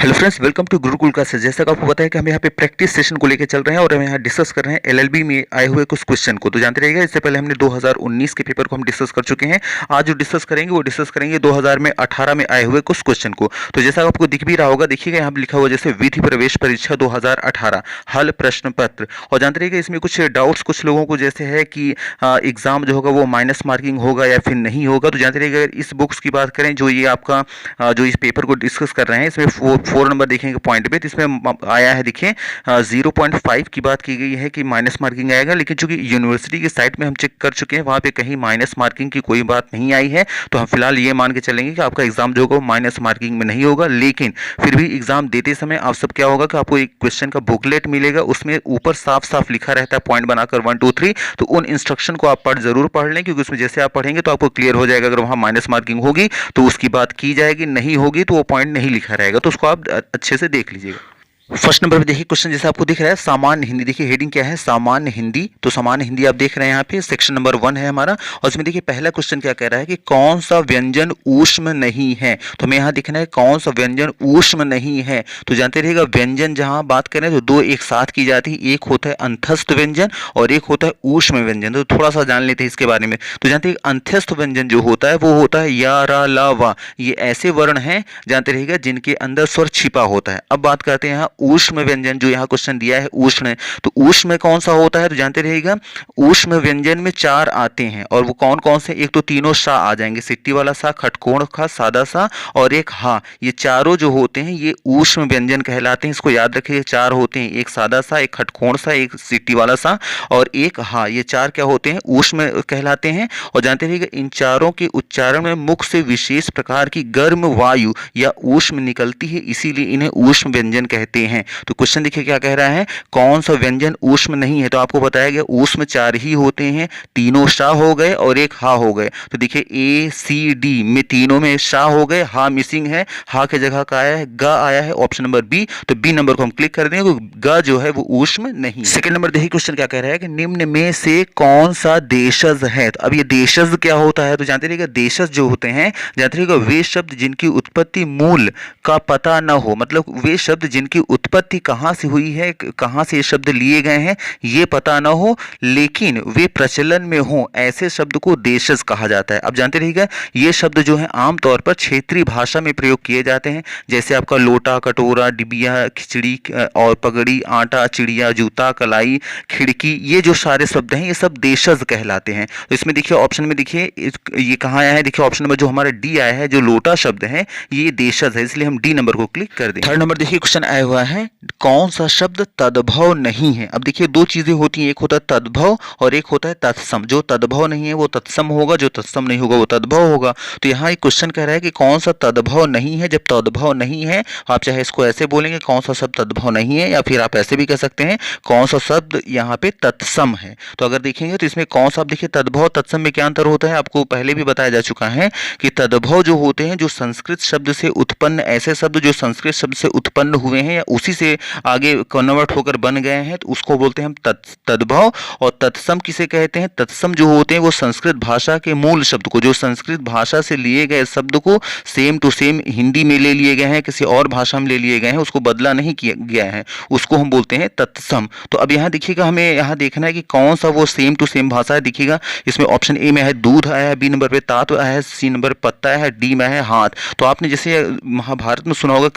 Hello friends, welcome to Gurukul classes. जैसा कि आपको पता है कि हम यहाँ पे प्रैक्टिस सेशन को लेकर चल रहे हैं और हम यहाँ डिस्कस कर रहे हैं एलएलबी में आए हुए कुछ क्वेश्चन को। तो जानते रहिएगा, इससे पहले हमने 2019 के पेपर को हम डिस्कस कर चुके हैं। आज जो डिस्कस करेंगे वो डिस्कस करेंगे 2018 में आए हुए कुछ क्वेश्चन को। तो जैसा आपको दिख भी रहा होगा, देखिएगा यहाँ पे लिखा हुआ जैसे विधि प्रवेश परीक्षा 2018 हल प्रश्न पत्र। और जानते रहिएगा इसमें कुछ डाउट्स कुछ लोगों को जैसे है कि एग्जाम जो होगा वो माइनस मार्किंग होगा या फिर नहीं होगा। तो जानते रहिएगा इस बुक्स की बात करें जो ये आपका जो इस पेपर को डिस्कस कर रहे हैं, इसमें 4 नंबर देखेंगे पॉइंट पे, तो इसमें आया है देखिए 0.5 की बात की गई है कि माइनस मार्किंग आएगा। लेकिन चूंकि यूनिवर्सिटी की साइट में हम चेक कर चुके हैं, वहां पे कहीं माइनस मार्किंग की कोई बात नहीं आई है। तो हम फिलहाल ये मान के चलेंगे कि आपका एग्जाम जो होगा माइनस मार्किंग में नहीं होगा। लेकिन फिर भी एग्जाम देते समय आप सब क्या होगा कि आपको एक क्वेश्चन का बुकलेट मिलेगा, उसमें ऊपर साफ साफ लिखा रहता है पॉइंट बनाकर 1 2 3। तो उन इंस्ट्रक्शन को आप जरूर पढ़ लें, क्योंकि उसमें जैसे आप पढ़ेंगे तो आपको क्लियर हो जाएगा। अगर वहां माइनस मार्किंग होगी तो उसकी बात की जाएगी, नहीं होगी तो वो पॉइंट नहीं लिखा रहेगा। तो उसको आप अच्छे से देख लीजिएगा। फर्स्ट नंबर पे देखिए क्वेश्चन जैसा आपको दिख रहा है सामान्य हिंदी। देखिए हेडिंग क्या है, सामान्य हिंदी। तो सामान्य हिंदी आप देख रहे हैं यहाँ पे सेक्शन नंबर 1 है हमारा। और इसमें देखिए पहला क्वेश्चन क्या कह रहा है कि कौन सा व्यंजन ऊष्म नहीं है। तो हमें यहाँ दिखना है कौन सा व्यंजन ऊष्म नहीं है। तो जानते रहिएगा व्यंजन जहां बात करें तो दो एक साथ की जाती है, एक होता है अंतस्थ व्यंजन और एक होता है ऊष्म व्यंजन। तो थोड़ा सा जान लेते हैं इसके बारे में। तो जानते हैं अंतस्थ व्यंजन जो होता है वो होता है या, रा, ला, वा। ये ऐसे वर्ण हैं जानते रहिएगा जिनके अंदर स्वर छिपा होता है। अब बात करते हैं यहाँ ऊष्म व्यंजन, जो यहाँ क्वेश्चन दिया है उष्ण। तो उष्ण में कौन सा होता है, तो जानते रहिएगा उष्ण व्यंजन में 4 आते हैं। और वो कौन कौन से, एक तो तीनों सा आ जाएंगे, सिट्टी वाला सा, खटकोण का, सादा सा और एक हा। ये चारों जो होते हैं ये उष्ण व्यंजन कहलाते हैं। इसको याद रखिए, 4 होते हैं, एक सादा सा, एक खटकोण सा, एक सिट्टी वाला सा और एक हा। ये 4 क्या होते हैं, उष्ण कहलाते हैं। और जानते रहिएगा इन चारों के उच्चारण में मुख से विशेष प्रकार की गर्म वायु या ऊष्म निकलती है, इसीलिए इन्हें ऊष्म व्यंजन कहते हैं। तो क्वेश्चन देखिए क्या कह रहा है, कौन सा व्यंजन ऊष्म नहीं है। तो आपको बताया गया ऊष्म 4 ही होते हैं, तीनों शा हो गए और एक हा हो गए। तो देखिए ए सी डी में तीनों में शा हो गए, हा मिसिंग है, हा की जगह का आया है ग आया है, ऑप्शन नंबर बी। तो बी नंबर को हम क्लिक कर देंगे, ग जो है वो ऊष्म नहीं। सेकंड नंबर देखिए क्वेश्चन क्या कह रहा है कि निम्न में से कौन सा देशज है। तो अब ये देशज क्या होता है, तो जानते रहिएगा देशज जो होते हैं, जानते रहिएगा वे शब्द जिनकी उत्पत्ति मूल का पता न हो, मतलब वे शब्द जिनकी उत्पत्ति कहाँ से हुई है, कहाँ से ये शब्द लिए गए हैं ये पता ना हो, लेकिन वे प्रचलन में हो, ऐसे शब्द को देशज कहा जाता है। अब जानते रहिएगा ये शब्द जो है आमतौर पर क्षेत्रीय भाषा में प्रयोग किए जाते हैं। जैसे आपका लोटा, कटोरा, डिबिया, खिचड़ी और पगड़ी, आटा, चिड़िया, जूता, कलाई, खिड़की, ये जो सारे शब्द हैं ये सब देशज कहलाते हैं। तो इसमें देखिए ऑप्शन में देखिए ये कहाँ आया है, देखिए ऑप्शन नंबर जो हमारा डी आया है, जो लोटा शब्द है ये देशज है, इसलिए हम डी नंबर को क्लिक कर दें। थर्ड नंबर देखिए क्वेश्चन आया हुआ है कौन सा शब्द तद्भव नहीं है। अब देखिए दो चीजें होती हैं, एक होता है तद्भव और एक होता है तत्सम। जो तद्भव नहीं है वो तत्सम होगा, जो तत्सम नहीं होगा वो तद्भव होगा। तो यहाँ एक क्वेश्चन कह रहा है कि कौन सा तद्भव नहीं है। जब तद्भव नहीं है आप चाहे इसको ऐसे बोलेंगे कौन सा शब्द तद्भव नहीं है, या फिर आप ऐसे भी कह सकते हैं कौन सा शब्द यहाँ पे तत्सम है। तो अगर देखेंगे तो इसमें कौन सा, आप देखिए तद्भव तत्सम में क्या अंतर होता है आपको पहले भी बताया जा चुका है कि तद्भव जो होते हैं जो संस्कृत शब्द से उत्पन्न, ऐसे शब्द जो संस्कृत शब्द से उत्पन्न हुए हैं या उसी से आगे कन्वर्ट होकर बन गए हैं, तो उसको बोलते हैं हम तद्भव। और तत्सम किसे कहते हैं, तत्सम जो होते हैं वो संस्कृत भाषा के मूल शब्द को, जो संस्कृत भाषा से लिए गए शब्द को सेम टू सेम हिंदी में ले लिए गए हैं, किसी और भाषा में ले लिए गए हैं, उसको बदला नहीं किया गया है, उसको हम बोलते हैं तत्सम। तो अब यहाँ देखिएगा हमें यहाँ देखना है कि कौन सा वो सेम टू सेम भाषा है। देखिएगा इसमें ऑप्शन ए में है दूध आया है, बी नंबर पे तात आया है, सी नंबर पत्ता आया है, डी में है हाथ। तो आपने जैसे महाभारत में सुना होगा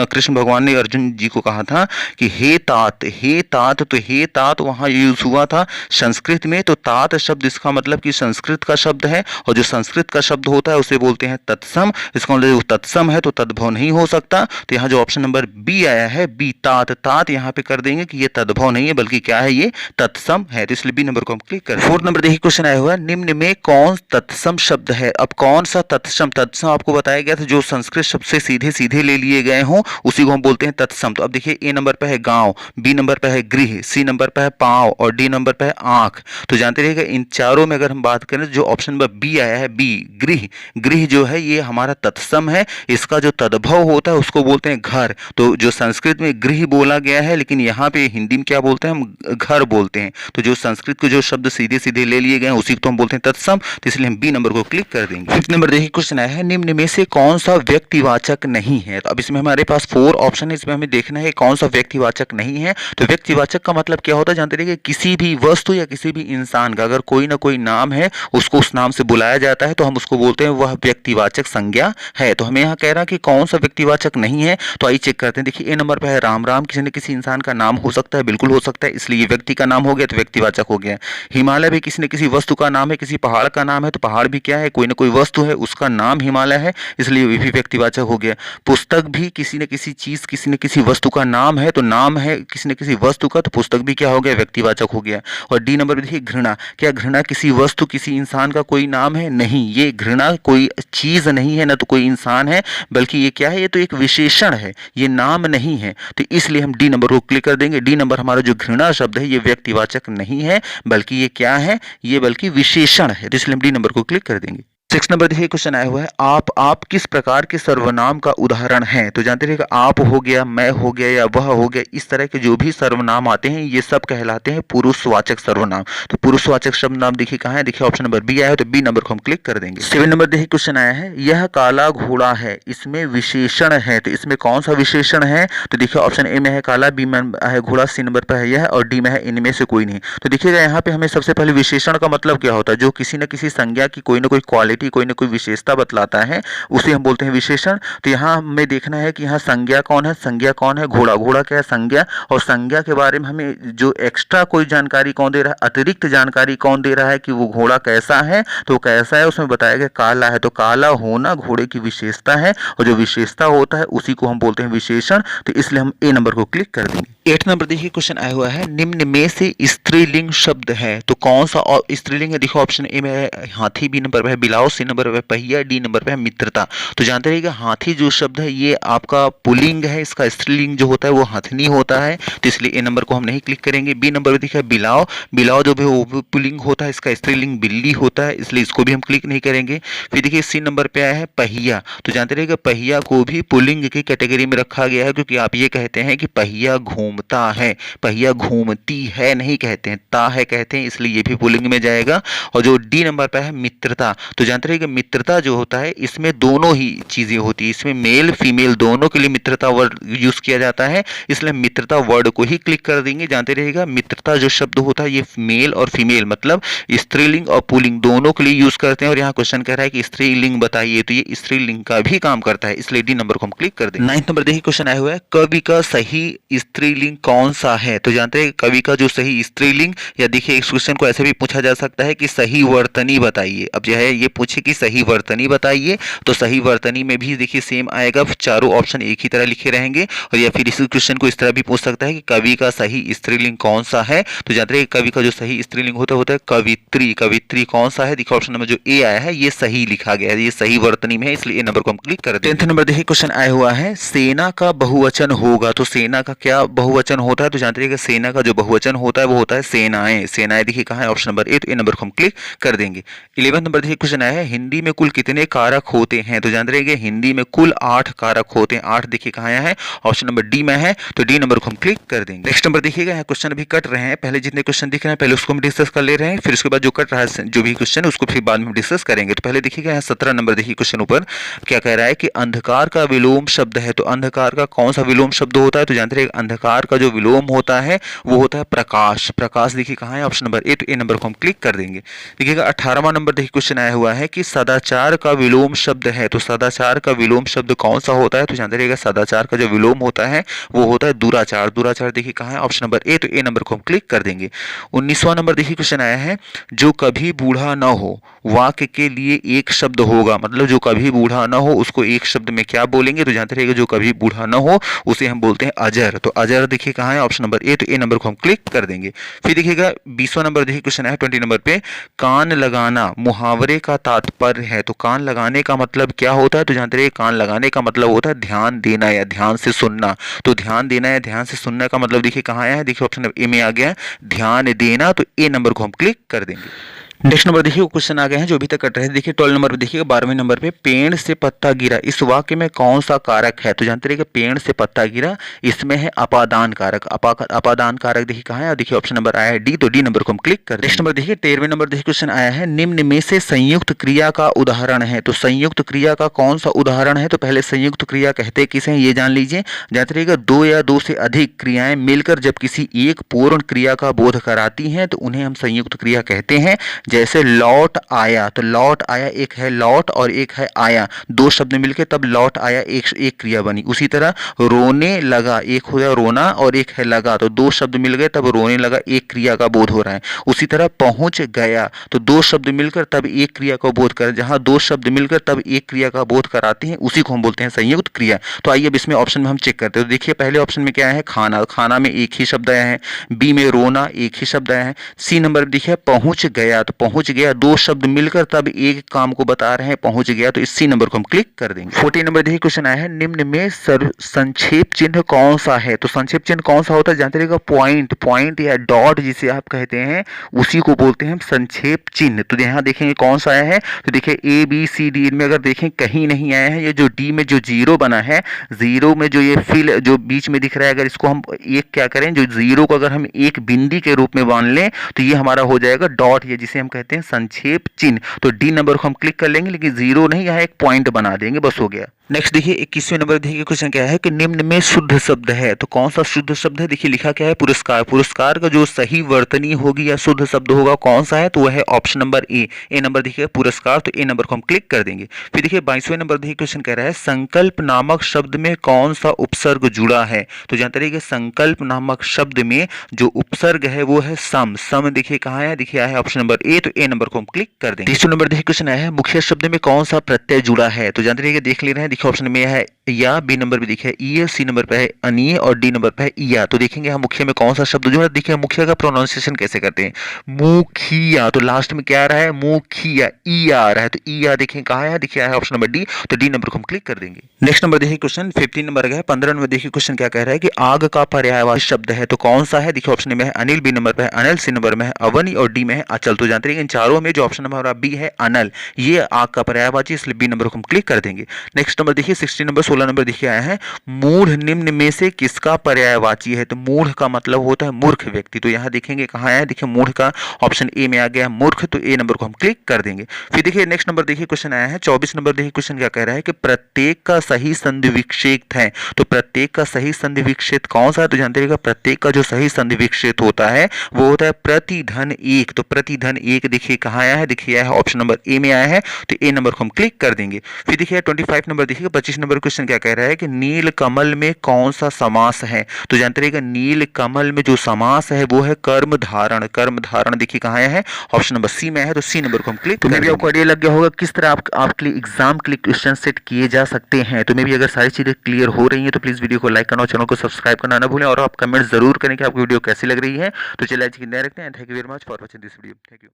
कृष्ण भगवान ने अर्जुन जी को कहा था कि हे तात, हे तात। तो हे तात वहां यूज हुआ था संस्कृत में। तो तात शब्द इसका मतलब कि संस्कृत का शब्द है, और जो संस्कृत का शब्द होता है उसे बोलते हैं तत्सम। इसका मतलब तत्सम है तो तद्भव नहीं हो सकता। तो यहाँ जो ऑप्शन नंबर बी आया है, बी तात, तात यहाँ पे कर देंगे कि ये तद्भव नहीं है बल्कि क्या है, ये तत्सम है। तो इसलिए बी नंबर को हम क्लिक करें। फोर्थ नंबर देखिए क्वेश्चन आया हुआ है निम्न में कौन तत्सम शब्द है। अब कौन सा तत्सम, तत्सम आपको बताया गया था जो संस्कृत शब्द से सीधे सीधे ले लिए गए हों उसी को हम बोलते हैं तत्सम। तो अब देखिए ए नंबर पे है गांव, बी नंबर पे है गृह, सी नंबर पे है पांव और डी नंबर पे है आंख। तो जानते रहिएगा इन चारों में अगर हम बात करें जो ऑप्शन नंबर बी आया है, बी गृह, गृह जो है ये हमारा तत्सम है, इसका जो तद्भव होता है उसको बोलते हैं घर। तो जो संस्कृत में गृह बोला गया है लेकिन यहाँ पे हिंदी में क्या बोलते हैं, हम घर बोलते हैं। तो जो संस्कृत के जो शब्द सीधे सीधे ले लिए गए हैं उसी को हम बोलते हैं तत्सम। तो इसलिए हम बी नंबर को क्लिक कर देंगे। फिफ्थ नंबर देखिए क्वेश्चन आया है, निम्न में से कौन सा व्यक्तिवाचक नहीं है। तो अब इसमें हमारे पास 4 ऑप्शन है, इसमें हमें देखना है कौन सा व्यक्तिवाचक नहीं है। तो व्यक्तिवाचक का मतलब क्या होता है, जानते रहिए किसी भी वस्तु या किसी भी इंसान का अगर कोई ना कोई नाम है उसको उस नाम से बुलाया जाता है तो हम उसको बोलते हैं वह व्यक्तिवाचक संज्ञा है। तो हमें यहाँ कह रहा है कि कौन सा व्यक्तिवाचक नहीं है, तो आइए चेक करते हैं। देखिए ए नंबर पे है राम, राम किसी न किसी इंसान का नाम हो सकता है, बिल्कुल हो सकता है, इसलिए व्यक्ति का नाम हो गया तो व्यक्तिवाचक हो गया। हिमालय भी किसी न किसी वस्तु का नाम है, किसी पहाड़ का नाम है, तो पहाड़ भी क्या है, कोई ना कोई वस्तु है, उसका नाम हिमालय है, इसलिए ये भी व्यक्तिवाचक हो गया। पुस्तक भी किसी न किसी चीज, किसी न किसी वस्तु का नाम है, तो नाम है किसी न किसी वस्तु का, तो पुस्तक भी क्या हो गया, व्यक्तिवाचक हो गया। और डी नंबर पे देखिए घृणा, क्या घृणा किसी वस्तु किसी इंसान का कोई नाम है, नहीं, ये घृणा कोई चीज नहीं है ना तो कोई इंसान है, बल्कि ये क्या है, ये तो एक विशेषण है, ये नाम नहीं है। तो इसलिए हम डी नंबर को क्लिक कर देंगे। डी नंबर हमारा जो घृणा शब्द है ये व्यक्तिवाचक नहीं है, बल्कि ये क्या है, ये बल्कि विशेषण है, तो इसलिए हम डी नंबर को क्लिक कर देंगे। 6 नंबर देखिए क्वेश्चन आया हुआ है, आप किस प्रकार के सर्वनाम का उदाहरण है। तो जानते रहिएगा आप हो गया, मैं हो गया या वह हो गया, इस तरह के जो भी सर्वनाम आते हैं ये सब कहलाते हैं पुरुषवाचक सर्वनाम। तो पुरुषवाचक सर्वनाम देखिए कहाँ है, देखिए ऑप्शन नंबर बी आया है, तो बी नंबर को हम क्लिक कर देंगे। 7 नंबर देखिए क्वेश्चन आया है, यह काला घोड़ा है, इसमें विशेषण है, तो इसमें कौन सा विशेषण है। तो देखिए ऑप्शन ए में है काला, बी में है घोड़ा, सी नंबर पर है यह और डी में है इनमें से कोई नहीं। तो देखिएगा यहाँ पे हमें सबसे पहले विशेषण का मतलब क्या होता है, जो किसी न किसी संज्ञा की कोई ना कोई क्वालिटी, कोई ना कोई विशेषता बतलाता है, उसे हम बोलते हैं विशेषण। तो यहाँ हमें देखना है कि यहाँ संज्ञा कौन है, संज्ञा कौन है, घोड़ा, घोड़ा क्या है, संज्ञा। और संज्ञा के बारे में हमें जो एक्स्ट्रा कोई जानकारी कौन दे रहा है, अतिरिक्त जानकारी कौन दे रहा है कि वो घोड़ा कैसा है, तो कैसा है उसमें बताया गया काला है, तो काला होना घोड़े की विशेषता है और जो विशेषता होता है उसी को हम बोलते हैं विशेषण। तो इसलिए हम ए नंबर को क्लिक कर देंगे। 8 नंबर देखिए क्वेश्चन आया हुआ है, निम्न में से स्त्रीलिंग शब्द है, तो कौन सा और स्त्रीलिंग है। देखो ऑप्शन ए में है हाथी, बी नंबर पे है बिलाव, सी नंबर पे पहिया, डी नंबर पे है मित्रता। तो जानते रहिएगा हाथी जो शब्द है ये आपका पुल्लिंग है, इसका स्त्रीलिंग जो होता है वो हथनी होता है, तो इसलिए ए नंबर को हम नहीं क्लिक करेंगे। बी नंबर पे देखिए बिलाव, बिलाव जो भी वो पुल्लिंग होता है, इसका स्त्रीलिंग बिल्ली होता है, इसलिए इसको भी हम क्लिक नहीं करेंगे। फिर देखिए सी नंबर पे आया है पहिया, तो जानते रहिएगा पहिया को भी पुल्लिंग की कैटेगरी में रखा गया है, क्योंकि आप ये कहते हैं कि पहिया घूमता है, पहिया घूमती है नहीं कहते हैं, ता है कहते हैं, इसलिए ये भी पुल्लिंग में जाएगा। और जो डी नंबर पे है मित्रता, तो जानते रहिएगा मित्रता जो होता है इसमें दोनों ही चीजें होती है, इसमें मेल फीमेल दोनों के लिए मित्रता वर्ड यूज किया जाता है, इसलिए मित्रता वर्ड को ही क्लिक कर देंगे। जानते रहिएगा मित्रता जो शब्द होता है ये मेल और फीमेल मतलब स्त्रीलिंग और पुल्लिंग दोनों के लिए यूज करते हैं। और यहाँ क्वेश्चन कह रहा है कि स्त्रीलिंग बताइए, तो ये स्त्रीलिंग का भी काम करता है, इसलिए डी नंबर को हम क्लिक कर देंगे। 9 नंबर देखिए क्वेश्चन आया हुआ है, कवि का सही स्त्रीलिंग कौन सा है। तो जानते हैं कवि का जो सही स्त्रीलिंग, या देखिए इस क्वेश्चन को ऐसे भी पूछा जा सकता है कि सही वर्तनी बताइए। अब जो है ये पूछे कि सही वर्तनी बताइए, तो सही वर्तनी में भी देखिए सेम आएगा, चारों ऑप्शन एक ही तरह लिखे रहेंगे। और या फिर इस क्वेश्चन को इस तरह भी पूछ सकता है कि कवि का सही स्त्रीलिंग कौन सा है। तो जानते हैं कवि का जो सही स्त्रीलिंग होता है कवित्री, कवित्री कौन सा है, देखिए ऑप्शन नंबर जो ए आया है ये सही लिखा गया है, ये सही वर्तनी में है, इसलिए ए नंबर को हम क्लिक कर दें। 10 नंबर देखिए क्वेश्चन आया हुआ है, सेना का बहुवचन होगा, तो सेना का क्या बहुवचन होता है। तो जानते हैं सेना का जो बहुवचन होता है वो होता है सेनाएं, सेनाएं देखिए कहाँ है, ऑप्शन नंबर ए, तो ए नंबर को हम क्लिक कर देंगे। 11 नंबर देखिए क्वेश्चन आया है, हिंदी में कुल कितने कारक होते हैं। तो जानते रहिए हिंदी में कुल 8 कारक होते हैं, 8 देखिए कहाँ है, ऑप्शन नंबर डी में है, तो डी नंबर को हम क्लिक कर देंगे। नेक्स्ट नंबर देखिएगा यहाँ क्वेश्चन अभी कट रहे हैं, पहले जितने क्वेश्चन दिख रहे हैं पहले उसको हम डिस्कस कर ले रहे हैं, फिर उसके बाद जो कट रहा है जो भी क्वेश्चन उसको फिर बाद में हम डिस्कस करेंगे। तो पहले देखिएगा यहाँ 17 नंबर देखिए क्वेश्चन ऊपर क्या कह रहा है कि अंधकार का विलोम शब्द है, तो अंधकार का कौन सा विलोम शब्द होता है। तो जानते रहिए अंधकार का जो विलोम होता है वो होता है प्रकाश, प्रकाश देखिए कहाँ है, ऑप्शन नंबर ए, तो ए नंबर को हम क्लिक कर देंगे। देखिएगा 18वां नंबर देखिए क्वेश्चन आया हुआ है कि सदाचार का विलोम शब्द है, तो सदाचार का विलोम शब्द कौन सा होता है। तो जानते रहिएगा सदाचार का जो विलोम होता है वो होता है दुराचार, दुराचार देखिए कहाँ है, ऑप्शन नंबर ए, तो ए नंबर को हम क्लिक कर देंगे। 19वां नंबर देखिए क्वेश्चन आया है, जो कभी बूढ़ा न हो वाक्य के लिए एक शब्द होगा, मतलब जो कभी बूढ़ा न हो उसको एक शब्द में क्या बोलेंगे। तो जानते रहिएगा जो कभी बूढ़ा न हो उसे हम बोलते हैं अजर, तो अजर देखिए कहाँ है, ऑप्शन नंबर ए, तो ए नंबर को हम क्लिक कर देंगे। फिर देखिएगा 20वां नंबर देखिए क्वेश्चन है 20 नंबर पे, कान लगाना मुहावरे का तात्पर्य है। तो कान लगाने का मतलब क्या होता है, तो जानते रहिए कान लगाने का मतलब होता है ध्यान देना या ध्यान से सुनना। तो ध्यान देना या ध्यान से सुनने का मतलब देखिए कहाँ आया है, देखिए ऑप्शन नंबर ए में आ गया है ध्यान देना, तो ए नंबर को हम क्लिक कर देंगे। नेक्स्ट नंबर देखिए क्वेश्चन आ गए हैं जो अभी तक कट रहे थे। देखिए 12 नंबर पे देखिएगा 12वें नंबर पे, पेड़ से पत्ता गिरा इस वाक्य में कौन सा कारक है। तो जानते रहिए कि पेड़ से पत्ता गिरा इसमें है अपादान कारक। अपादान कारक देखिए कहाँ है, देखिए ऑप्शन नंबर आया है डी, तो डी नंबर को हम क्लिक कर। नेक्स्ट नंबर देखिए 13वें नंबर देखिए क्वेश्चन आया है, निम्न में से संयुक्त क्रिया का उदाहरण है। तो संयुक्त क्रिया का कौन सा उदाहरण है, तो पहले संयुक्त क्रिया कहते किसे हैं ये जान लीजिए। जानते रहिएगा दो या दो से अधिक क्रियाएं मिलकर जब किसी एक पूर्ण क्रिया का बोध कराती हैं तो उन्हें हम संयुक्त क्रिया कहते हैं। जैसे लौट आया, तो लौट आया एक है लौट और एक है आया, दो शब्द मिलकर तब लौट आया एक क्रिया बनी। उसी तरह रोने लगा, एक हो गया रोना और एक है लगा, तो दो शब्द मिल गए तब रोने लगा, एक क्रिया का बोध हो रहा है। उसी तरह पहुंच गया, तो दो शब्द मिलकर तब एक क्रिया का बोध कर, जहां दो शब्द मिलकर तब एक क्रिया का बोध कराते हैं उसी को हम बोलते हैं संयुक्त क्रिया। तो आइए अब इसमें ऑप्शन में हम चेक करते हैं। तो देखिए पहले ऑप्शन में क्या है, खाना, खाना में एक ही शब्द आया है। बी में रोना एक ही शब्द आया है। सी नंबर देखिए पहुंच गया, तो पहुंच गया दो शब्द मिलकर तब एक काम को बता रहे हैं पहुंच गया, तो इसी नंबर को हम क्लिक कर देंगे। 14 नंबर देखिए क्वेश्चन आया है, निम्न में संक्षेप चिन्ह कौन सा है। तो संक्षेप चिन्ह कौन सा होता है, जानते रहिएगा पॉइंट, पॉइंट या डॉट जिसे आप कहते हैं उसी को बोलते हैं संक्षेप चिन्ह। तो यहाँ देखेंगे कौन सा आया है, तो देखिए ए बी सी डी इनमें अगर देखें कहीं नहीं आया है। ये जो डी में जो जीरो बना है, जीरो में जो ये फिल जो बीच में दिख रहा है, अगर इसको हम एक क्या करें, जो जीरो को अगर हम एक बिंदी के रूप में मान लें तो ये हमारा हो जाएगा डॉट, ये जिसे हम कहते हैं संक्षेप चिन्ह। तो डी नंबर को हम क्लिक कर लेंगे, लेकिन जीरो नहीं, यहाँ एक पॉइंट बना देंगे, बस हो गया। नेक्स्ट देखिए 21वें नंबर देखिए क्वेश्चन क्या है कि निम्न में शुद्ध शब्द है। तो कौन सा शुद्ध शब्द है, देखिए लिखा क्या है पुरस्कार। पुरस्कार का जो सही वर्तनी होगी या शुद्ध शब्द होगा कौन सा है, तो वह है option number A, A number देखिए पुरस्कार, तो ए नंबर को हम क्लिक कर देंगे। फिर देखिए 22वें नंबर देखिए क्वेश्चन कह रहा है, संकल्प नामक शब्द में कौन सा उपसर्ग जुड़ा है। तो जानते रहिए संकल्प नामक शब्द में जो उपसर्ग है वो है सम। सम देखिए कहाँ है, देखिए आया है ऑप्शन नंबर ए, तो ए नंबर को हम क्लिक कर देंगे। 23वें नंबर देखिए क्वेश्चन आया है, मुख्य शब्द में कौन सा प्रत्यय जुड़ा है। तो जानते रहिए देख ले रहे हैं, देखिए ऑप्शन में है या, बी नंबर पे देखिए ई, सी नंबर पे है अनीय और डी नंबर पे है इया। तो देखेंगे हम मुख्य में कौन सा शब्द जो है, देखिए मुख्य का प्रोनाउंसिएशन कैसे करते हैं, मुखिया, तो लास्ट में क्या आ रहा है मुखिया, ई आ रहा है, तो इया देखिए कहाँ है, देखिए है ऑप्शन नंबर डी, तो डी नंबर को हम क्लिक कर देंगे। नेक्स्ट नंबर देखिए क्वेश्चन 15 नंबर का है। 15 नंबर देखिए क्वेश्चन क्या कह रहा है कि आग का पर्यायवाची शब्द है। तो कौन सा है, देखिए ऑप्शन में है अनिल, बी नंबर पे है अनल, सी नंबर में है अवनी और डी में है अचल। तो जानते हैं इन चारों में जो ऑप्शन नंबर बी है अनल, ये आग का पर्यायवाची, इसलिए बी नंबर को हम क्लिक कर देंगे। नेक्स्ट नंबर देखिए 16 नंबर देखिए आया है, मूढ़ निम्न में से किसका पर्यायवाची है। तो मूढ़ का मतलब होता है मूर्ख व्यक्ति। तो यहाँ देखेंगे कहाँ आया है, देखिए मूढ़ का ऑप्शन ए में आ गया मूर्ख, तो ए नंबर को हम क्लिक कर देंगे। फिर देखिए नेक्स्ट नंबर देखिए क्वेश्चन आया है 24 नंबर देखिए क्वेश्चन क्या कह रहा है कि प्रत्येक का सही संधि विक्षेप है। तो प्रत्येक का सही संधि विक्षेप कौन सा है, तो जानते रहिएगा प्रत्येक का जो सही संधि विक्षेप होता है वो होता है प्रतिधन एक। तो प्रतिधन एक देखिए कहाँ आया है, देखिए आया है ऑप्शन नंबर ए में आया है, तो ए नंबर को हम क्लिक कर देंगे। फिर देखिए 25 नंबर देखिए 25 नंबर क्वेश्चन क्या कह रहा है कि नील कमल में कौन सा समास है। तो जानते रहिएगा नील कमल में जो समास है वो है कर्म धारण। कर्म धारण देखिए कहाँ है, ऑप्शन नंबर सी में है, तो सी नंबर को हम क्लिक कर देंगे। आपको आइडिया लग गया होगा किस तरह आपके लिए एग्जाम के लिए क्वेश्चन सेट किए जा सकते हैं। तो मे भी अगर सारी चीजें क्लियर हो रही हैं तो प्लीज वीडियो को लाइक करना और चैनल को सब्सक्राइब करना ना भूलें, और आप कमेंट जरूर करें कि आपको वीडियो कैसी लग रही है। तो चलिए आज की नए रखते हैं। Thank you very much for watching this video. Thank you.